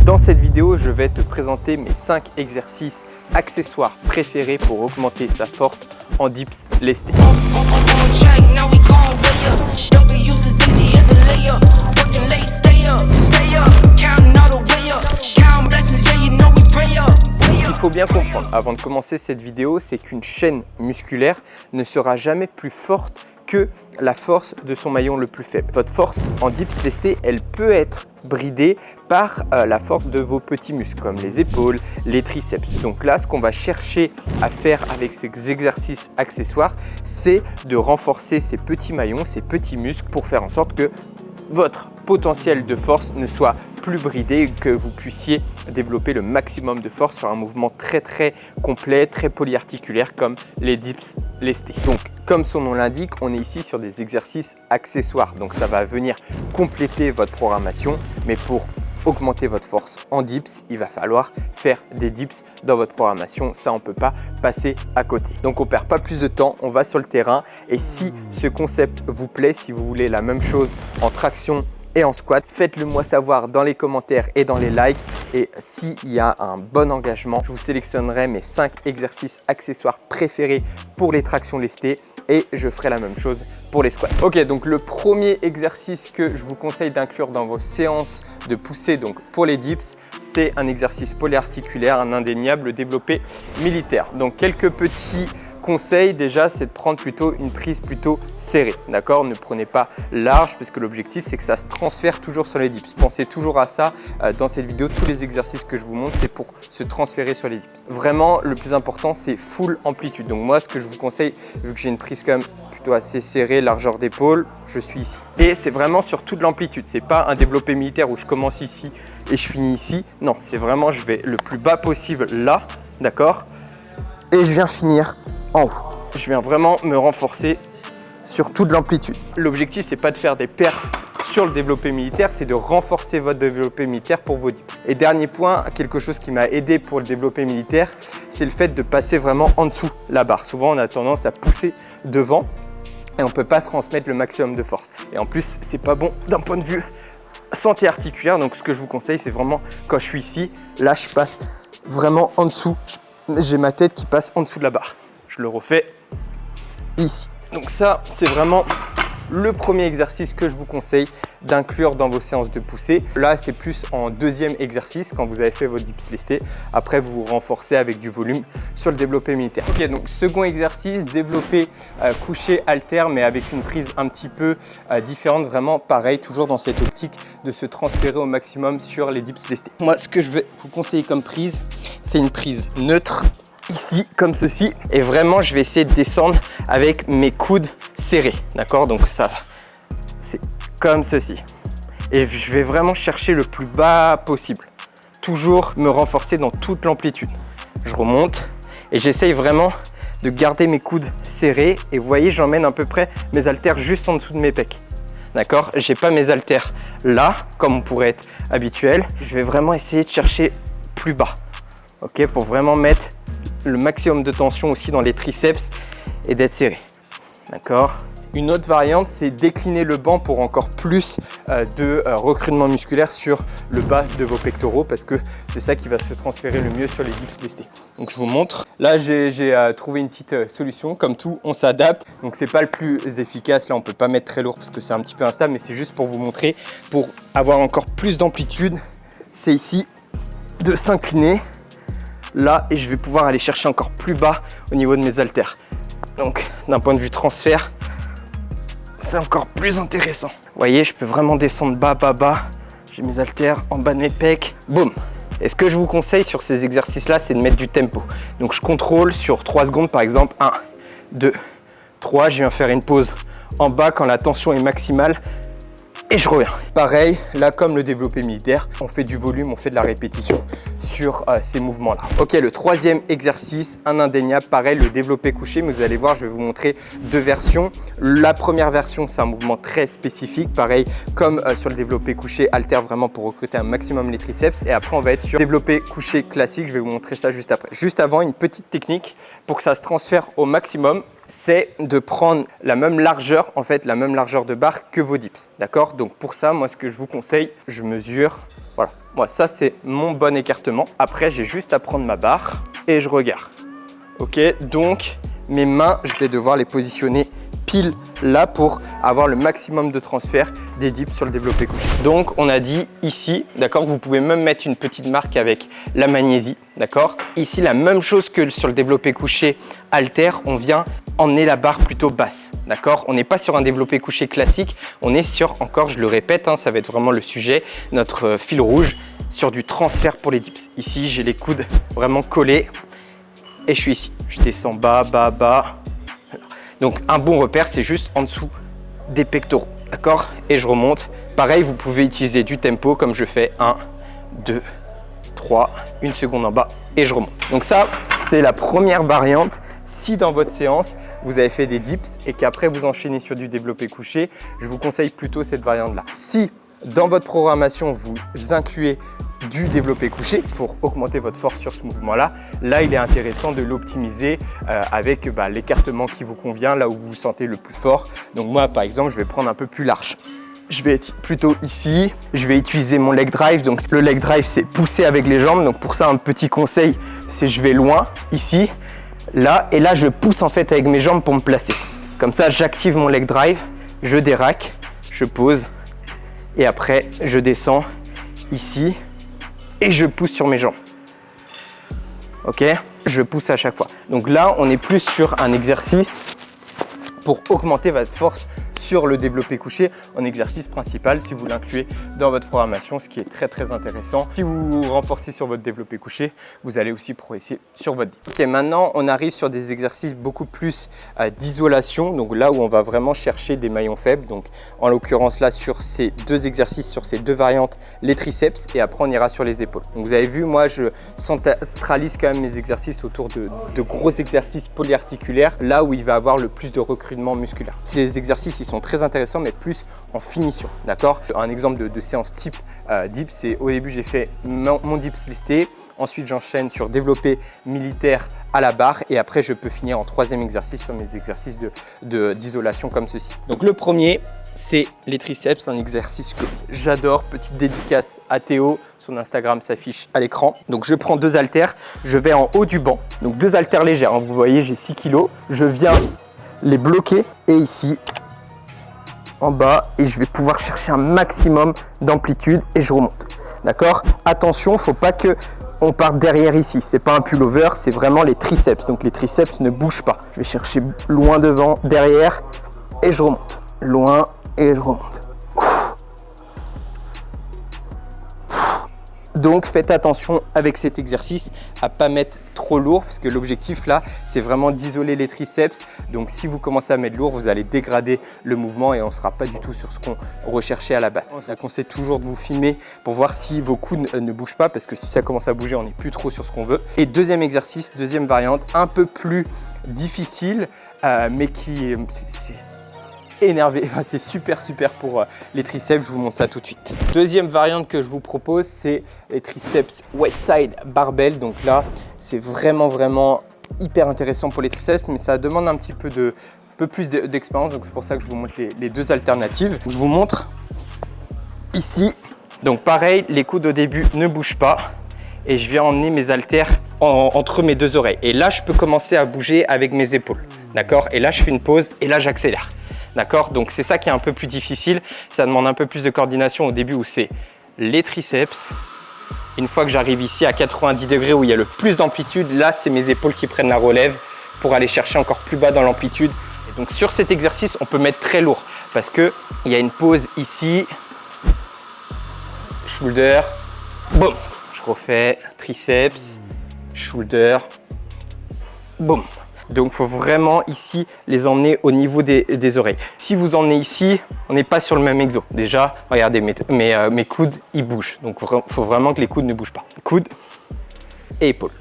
Dans cette vidéo, je vais te présenter mes 5 exercices accessoires préférés pour augmenter sa force en dips lestés. Ce qu'il faut bien comprendre avant de commencer cette vidéo, c'est qu'une chaîne musculaire ne sera jamais plus forte que la force de son maillon le plus faible. Votre force en dips lestés, elle peut être bridée par la force de vos petits muscles comme les épaules, les triceps. Donc là, ce qu'on va chercher à faire avec ces exercices accessoires, c'est de renforcer ces petits maillons, ces petits muscles pour faire en sorte que votre potentiel de force ne soit plus bridé et que vous puissiez développer le maximum de force sur un mouvement très complet, très polyarticulaire comme les dips lestés. Donc, comme son nom l'indique, on est ici sur des exercices accessoires. Donc, ça va venir compléter votre programmation, mais pour augmenter votre force en dips, il va falloir faire des dips dans votre programmation. Ça, on ne peut pas passer à côté. Donc, on ne perd pas plus de temps, on va sur le terrain. Et si ce concept vous plaît, si vous voulez la même chose en traction et en squat, faites-le moi savoir dans les commentaires et dans les likes. Et s'il y a un bon engagement, je vous sélectionnerai mes 5 exercices accessoires préférés pour les tractions lestées et je ferai la même chose pour les squats. Ok, donc le premier exercice que je vous conseille d'inclure dans vos séances de poussée, donc pour les dips, c'est un exercice polyarticulaire, un indéniable développé militaire. Donc quelques petits conseil déjà, c'est de prendre plutôt une prise plutôt serrée, d'accord? Ne prenez pas large parce que l'objectif c'est que ça se transfère toujours sur les dips. Pensez toujours à ça dans cette vidéo. Tous les exercices que je vous montre, c'est pour se transférer sur les dips. Vraiment, le plus important, c'est full amplitude. Donc moi, ce que je vous conseille, vu que j'ai une prise quand même plutôt assez serrée, largeur d'épaule, je suis ici. Et c'est vraiment sur toute l'amplitude. C'est pas un développé militaire où je commence ici et je finis ici. Non, c'est vraiment, je vais le plus bas possible là, d'accord? Et je viens finir en haut. Je viens vraiment me renforcer sur toute l'amplitude. L'objectif, c'est pas de faire des perfs sur le développé militaire, c'est de renforcer votre développé militaire pour vos dips. Et dernier point, quelque chose qui m'a aidé pour le développé militaire, c'est le fait de passer vraiment en dessous la barre. Souvent, on a tendance à pousser devant et on peut pas transmettre le maximum de force. Et en plus, c'est pas bon d'un point de vue santé articulaire. Donc, ce que je vous conseille, c'est vraiment quand je suis ici, là, je passe vraiment en dessous. J'ai ma tête qui passe en dessous de la barre. Je le refais ici. Donc ça, c'est vraiment le premier exercice que je vous conseille d'inclure dans vos séances de poussée. Là, c'est plus en deuxième exercice quand vous avez fait votre dips lesté. Après, vous vous renforcez avec du volume sur le développé militaire. Ok, donc second exercice, développé couché halter, mais avec une prise un petit peu différente. Vraiment pareil, toujours dans cette optique de se transférer au maximum sur les dips lestés. Moi, ce que je vais vous conseiller comme prise, c'est une prise neutre. Ici, comme ceci, et vraiment je vais essayer de descendre avec mes coudes serrés, d'accord? Donc ça, c'est comme ceci, et je vais vraiment chercher le plus bas possible, toujours me renforcer dans toute l'amplitude. Je remonte et j'essaye vraiment de garder mes coudes serrés, et vous voyez, j'emmène à peu près mes haltères juste en dessous de mes pecs, d'accord? J'ai pas mes haltères là comme on pourrait être habituel. Je vais vraiment essayer de chercher plus bas, ok, pour vraiment mettre le maximum de tension aussi dans les triceps et d'être serré, d'accord? Une autre variante, c'est décliner le banc pour encore plus de recrutement musculaire sur le bas de vos pectoraux, parce que c'est ça qui va se transférer le mieux sur les dips lestés. Donc je vous montre. Là, j'ai trouvé une petite solution. Comme tout, on s'adapte. Donc c'est pas le plus efficace. Là, on peut pas mettre très lourd parce que c'est un petit peu instable, mais c'est juste pour vous montrer, pour avoir encore plus d'amplitude. C'est ici de s'incliner là, et je vais pouvoir aller chercher encore plus bas au niveau de mes haltères. Donc d'un point de vue transfert, c'est encore plus intéressant. Vous voyez, je peux vraiment descendre bas. J'ai mes haltères en bas de mes pecs. Boum. Et ce que je vous conseille sur ces exercices-là, c'est de mettre du tempo. Donc je contrôle sur 3 secondes par exemple. 1, 2, 3. Je viens faire une pause en bas quand la tension est maximale. Et je reviens. Pareil, là comme le développé militaire, on fait du volume, on fait de la répétition sur ces mouvements-là. Ok, le troisième exercice, un indéniable, pareil, le développé couché, mais vous allez voir, je vais vous montrer 2 versions. La première version, c'est un mouvement très spécifique, pareil, comme sur le développé couché halter, vraiment pour recruter un maximum les triceps. Et après, on va être sur développé couché classique, je vais vous montrer ça juste après. Juste avant, une petite technique pour que ça se transfère au maximum, c'est de prendre la même largeur, en fait, la même largeur de barre que vos dips, d'accord? Donc pour ça, moi, ce que je vous conseille, je mesure, voilà, Moi, ça, c'est mon bon écartement. Après, j'ai juste à prendre ma barre et je regarde. Ok, donc mes mains, je vais devoir les positionner pile là pour avoir le maximum de transfert des dips sur le développé couché. Donc on a dit ici, d'accord, vous pouvez même mettre une petite marque avec la magnésie, d'accord. Ici la même chose que sur le développé couché halter, on vient emmener la barre plutôt basse, d'accord. On n'est pas sur un développé couché classique, on est sur, encore je le répète, hein, ça va être vraiment le sujet, notre fil rouge, sur du transfert pour les dips. Ici j'ai les coudes vraiment collés et je suis ici, je descends bas, bas, bas. Donc un bon repère, c'est juste en dessous des pectoraux, d'accord? Et je remonte. Pareil, vous pouvez utiliser du tempo comme je fais 1, 2, 3, une seconde en bas et je remonte. Donc ça, c'est la première variante. Si dans votre séance, vous avez fait des dips et qu'après vous enchaînez sur du développé couché, je vous conseille plutôt cette variante-là. Si dans votre programmation, vous incluez du développé couché pour augmenter votre force sur ce mouvement-là, là il est intéressant de l'optimiser avec l'écartement qui vous convient, là où vous vous sentez le plus fort. Donc moi par exemple, je vais prendre un peu plus large. Je vais être plutôt ici, je vais utiliser mon leg drive. Donc le leg drive, c'est pousser avec les jambes. Donc pour ça, un petit conseil, c'est je vais loin, ici, là, et là je pousse en fait avec mes jambes pour me placer. Comme ça, j'active mon leg drive, je déraque, je pose et après je descends ici et je pousse sur mes jambes. Ok, je pousse à chaque fois. Donc là, on est plus sur un exercice pour augmenter votre force sur le développé couché en exercice principal si vous l'incluez dans votre programmation, ce qui est très intéressant. Si vous renforcez sur votre développé couché, vous allez aussi progresser sur votre dip. Ok, maintenant on arrive sur des exercices beaucoup plus d'isolation, donc là où on va vraiment chercher des maillons faibles. Donc en l'occurrence là sur ces deux exercices, sur ces deux variantes, les triceps, et après on ira sur les épaules. Donc vous avez vu, moi je centralise quand même mes exercices autour de gros exercices polyarticulaires, là où il va avoir le plus de recrutement musculaire. Ces exercices ils sont très intéressants, mais plus en finition, d'accord. Un exemple de séance type dips, c'est au début j'ai fait mon dips listé, ensuite j'enchaîne sur développé militaire à la barre et après je peux finir en troisième exercice sur mes exercices d'isolation comme ceci. Donc le premier, c'est les triceps, un exercice que j'adore. Petite dédicace à Théo, son Instagram s'affiche à l'écran. Donc je prends deux haltères, je vais en haut du banc, donc deux haltères légères, hein. Vous voyez, j'ai 6 kg, je viens les bloquer et ici en bas, et je vais pouvoir chercher un maximum d'amplitude et je remonte, d'accord. Attention, faut pas que on parte derrière ici, c'est pas un pullover, c'est vraiment les triceps, donc les triceps ne bougent pas. Je vais chercher loin devant, derrière et je remonte, loin et je remonte. Donc faites attention avec cet exercice à pas mettre trop lourd, parce que l'objectif là c'est vraiment d'isoler les triceps. Donc si vous commencez à mettre lourd, vous allez dégrader le mouvement et on ne sera pas du tout sur ce qu'on recherchait à la base. Je vous conseille toujours de vous filmer pour voir si vos coudes ne bougent pas, parce que si ça commence à bouger, on n'est plus trop sur ce qu'on veut. Et deuxième exercice, deuxième variante, un peu plus difficile, mais qui énervé, enfin, c'est super pour les triceps. Je vous montre ça tout de suite. Deuxième variante que je vous propose, c'est les triceps wet side barbell. Donc là c'est vraiment hyper intéressant pour les triceps, mais ça demande un petit peu plus d'expérience, donc c'est pour ça que je vous montre les deux alternatives. Je vous montre ici. Donc pareil, les coudes au début ne bougent pas et je viens emmener mes haltères entre mes deux oreilles, et là je peux commencer à bouger avec mes épaules, d'accord. Et là je fais une pause et là j'accélère. D'accord, donc c'est ça qui est un peu plus difficile, ça demande un peu plus de coordination au début où c'est les triceps. Une fois que j'arrive ici à 90 degrés où il y a le plus d'amplitude, là c'est mes épaules qui prennent la relève pour aller chercher encore plus bas dans l'amplitude. Et donc sur cet exercice, on peut mettre très lourd parce qu'il y a une pause ici, shoulder, boum, je refais triceps, shoulder, boum. Donc il faut vraiment ici les emmener au niveau des oreilles. Si vous emmenez ici, on n'est pas sur le même exo. Déjà, regardez, mes coudes, ils bougent. Donc il faut vraiment que les coudes ne bougent pas. Coudes et épaules.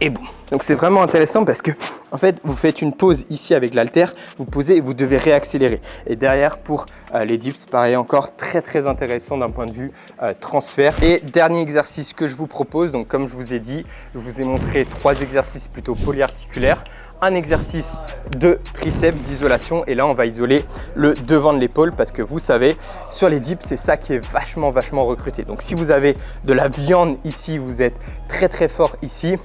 et boum. Donc c'est vraiment intéressant parce que en fait vous faites une pause ici avec l'haltère, vous posez et vous devez réaccélérer. Et derrière pour les dips, pareil encore très intéressant d'un point de vue transfert. Et dernier exercice que je vous propose, donc comme je vous ai dit, je vous ai montré 3 exercices plutôt polyarticulaires. Un exercice de triceps d'isolation et là on va isoler le devant de l'épaule parce que vous savez sur les dips c'est ça qui est vachement recruté. Donc si vous avez de la viande ici, vous êtes très fort ici,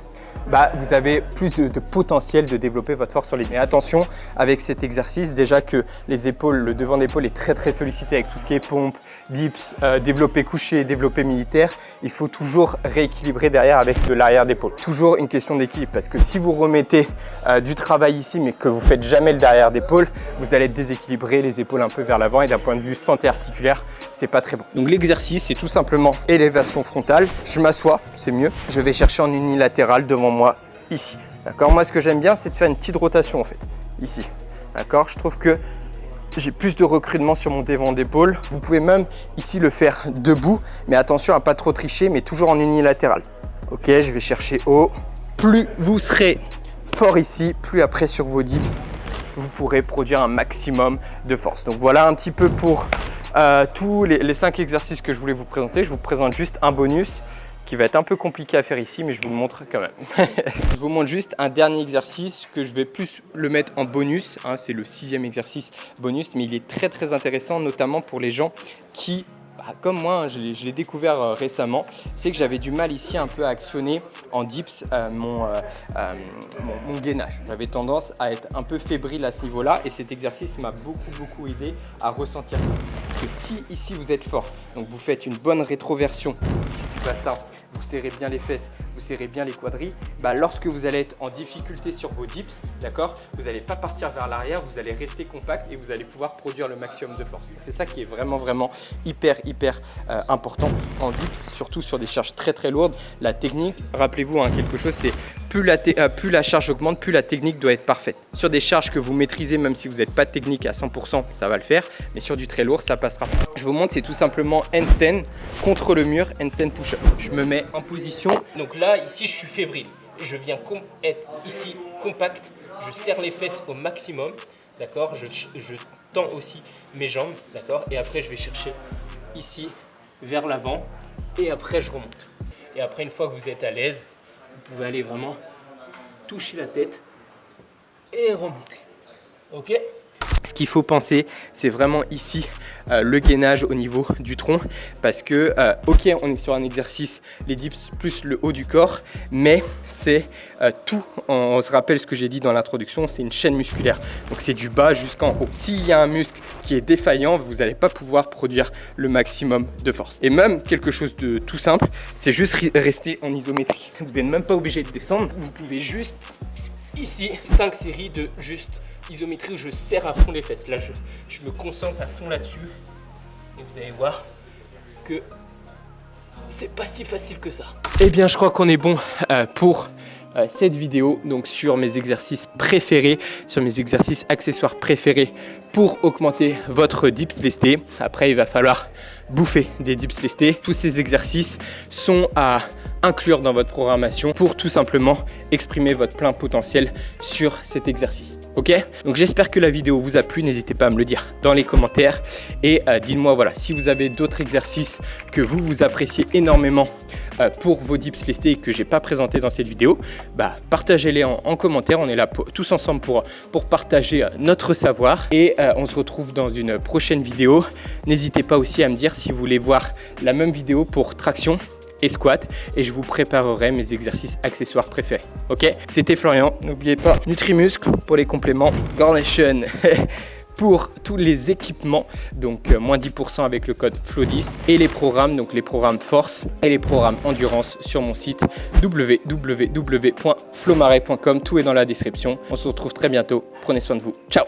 bah, vous avez plus de potentiel de développer votre force sur les dips. Mais attention avec cet exercice, déjà que les épaules, le devant d'épaule est très sollicité avec tout ce qui est pompe, dips, développé couché, développé militaire. Il faut toujours rééquilibrer derrière avec de l'arrière d'épaule. Toujours une question d'équilibre parce que si vous remettez du travail ici mais que vous faites jamais le derrière d'épaule, vous allez déséquilibrer les épaules un peu vers l'avant et d'un point de vue santé articulaire, c'est pas très bon. Donc l'exercice c'est tout simplement élévation frontale. Je m'assois, c'est mieux. Je vais chercher en unilatéral devant moi ici. D'accord. Moi ce que j'aime bien c'est de faire une petite rotation en fait ici. D'accord. Je trouve que j'ai plus de recrutement sur mon devant d'épaule. Vous pouvez même ici le faire debout, mais attention à pas trop tricher, mais toujours en unilatéral. Ok, je vais chercher haut. Plus vous serez fort ici, plus après sur vos dips, vous pourrez produire un maximum de force. Donc voilà un petit peu pour tous les 5 exercices que je voulais vous présenter. Je vous présente juste un bonus qui va être un peu compliqué à faire ici, mais je vous le montre quand même. Je vous montre juste un dernier exercice que je vais plus le mettre en bonus. Hein, c'est le 6e exercice bonus, mais il est très intéressant, notamment pour les gens qui, comme moi, je l'ai découvert récemment, c'est que j'avais du mal ici un peu à actionner en dips mon gainage. J'avais tendance à être un peu fébrile à ce niveau-là et cet exercice m'a beaucoup aidé à ressentir que si ici vous êtes fort, donc vous faites une bonne rétroversion du bassin, vous serrez bien les fesses, vous serrez bien les quadris, bah lorsque vous allez être en difficulté sur vos dips, d'accord, vous n'allez pas partir vers l'arrière, vous allez rester compact et vous allez pouvoir produire le maximum de force. C'est ça qui est vraiment hyper important en dips, surtout sur des charges très lourdes. La technique, rappelez-vous quelque chose, c'est plus la charge augmente, plus la technique doit être parfaite. Sur des charges que vous maîtrisez, même si vous n'êtes pas technique à 100%, ça va le faire, mais sur du très lourd, ça passera pas. Je vous montre, c'est tout simplement handstand contre le mur, handstand push-up. Je me mets en position. Donc là, ici, je suis fébrile. Je viens être ici compact. Je serre les fesses au maximum. D'accord. Je tends aussi mes jambes. D'accord. Et après, je vais chercher ici vers l'avant. Et après, je remonte. Et après, une fois que vous êtes à l'aise, vous pouvez aller vraiment toucher la tête et remonter. Ok. Ce qu'il faut penser, c'est vraiment ici le gainage au niveau du tronc parce que, ok, on est sur un exercice, les dips plus le haut du corps, mais c'est tout, on se rappelle ce que j'ai dit dans l'introduction, c'est une chaîne musculaire. Donc c'est du bas jusqu'en haut. S'il y a un muscle qui est défaillant, vous n'allez pas pouvoir produire le maximum de force. Et même quelque chose de tout simple, c'est juste rester en isométrie. Vous n'êtes même pas obligé de descendre, vous pouvez juste ici 5 séries de juste isométrie où je serre à fond les fesses. Là, je me concentre à fond là-dessus. Et vous allez voir que c'est pas si facile que ça. Eh bien, je crois qu'on est bon pour cette vidéo. Donc, sur mes exercices préférés, sur mes exercices accessoires préférés pour augmenter votre dips lesté. Après, il va falloir bouffer des dips lestés. Tous ces exercices sont à inclure dans votre programmation pour tout simplement exprimer votre plein potentiel sur cet exercice. Ok, donc j'espère que la vidéo vous a plu. N'hésitez pas à me le dire dans les commentaires et dites-moi voilà si vous avez d'autres exercices que vous appréciez énormément pour vos dips lestés que j'ai pas présenté dans cette vidéo, bah partagez-les en commentaire. On est là tous ensemble pour partager notre savoir et on se retrouve dans une prochaine vidéo. N'hésitez pas aussi à me dire si vous voulez voir la même vidéo pour traction et squat et je vous préparerai mes exercices accessoires préférés. Ok, c'était Florian. N'oubliez pas Nutrimuscle pour les compléments, Gornation pour tous les équipements, donc moins 10% avec le code FLOW10 et les programmes, donc les programmes force et les programmes endurance sur mon site www.flowmarais.com. Tout est dans la description. On se retrouve très bientôt. Prenez soin de vous. Ciao.